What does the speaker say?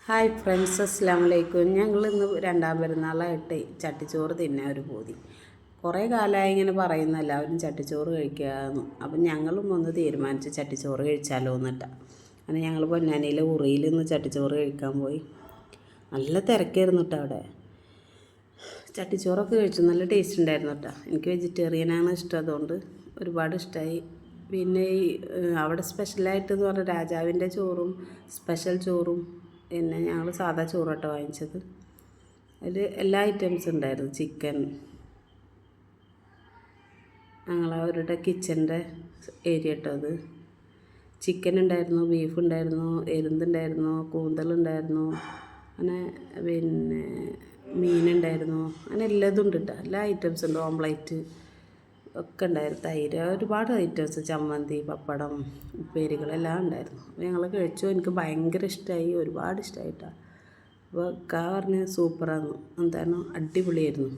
Hi friends, അസ്സലാമു അലൈക്കും. ഞങ്ങൾ ഇന്ന് രണ്ടാം പെരുന്നാളായിട്ട് ചട്ടിച്ചോറ് തിന്നാൻ ഒരു പൂതി. കുറേ കാലമായി ഇങ്ങനെ പറയുന്ന എല്ലാവരും ചട്ടിച്ചോറ് കഴിക്കാമെന്ന്. അപ്പം ഞങ്ങളും ഒന്ന് തീരുമാനിച്ച് ചട്ടിച്ചോറ് കഴിച്ചാലോ എന്നിട്ടാണ്. അങ്ങനെ ഞങ്ങൾ പൊന്നാനിയിലെ ഉറിയിൽ നിന്ന് ചട്ടിച്ചോറ് കഴിക്കാൻ പോയി. നല്ല തിരക്കായിരുന്നു കേട്ടോ അവിടെ. ചട്ടിച്ചോറൊക്കെ കഴിച്ചു, നല്ല ടേസ്റ്റ് ഉണ്ടായിരുന്നു കേട്ടോ. എനിക്ക് വെജിറ്റേറിയനാണ് ഇഷ്ടം, അതുകൊണ്ട് ഒരുപാട് ഇഷ്ടമായി. പിന്നെ ഈ അവിടെ സ്പെഷ്യലായിട്ടെന്ന് പറഞ്ഞാൽ രാജാവിൻ്റെ ചോറും സ്പെഷ്യൽ ചോറും, പിന്നെ ഞങ്ങൾ സാധാ ചോറാട്ടോ വാങ്ങിച്ചത്. അതിൽ എല്ലാ ഐറ്റംസും ഉണ്ടായിരുന്നു. ചിക്കൻ, ഞങ്ങളവരുടെ കിച്ചൻ്റെ ഏരിയ കേട്ടോ അത്. ചിക്കൻ ഉണ്ടായിരുന്നു, ബീഫ് ഉണ്ടായിരുന്നു, എരുന്തുണ്ടായിരുന്നു, കൂന്തലുണ്ടായിരുന്നു, അങ്ങനെ പിന്നെ മീനുണ്ടായിരുന്നു, അങ്ങനെ എല്ലാതും ഉണ്ട് കേട്ടോ. എല്ലാ ഐറ്റംസും ഉണ്ട്. ഓംപ്ലേറ്റ് ഒക്കെ ഉണ്ടായിരുന്നു. തൈര്, ഒരുപാട് ഐറ്റംസ്, ചമ്മന്തി, പപ്പടം, ഉപ്പേരികളെല്ലാം ഉണ്ടായിരുന്നു. ഞങ്ങൾ കഴിച്ചു. എനിക്ക് ഭയങ്കര ഇഷ്ടമായി, ഒരുപാട് ഇഷ്ടമായിട്ടാണ്. അപ്പോൾ കാ പറഞ്ഞ് സൂപ്പറായിരുന്നു, എന്താണ് അടിപൊളിയായിരുന്നു.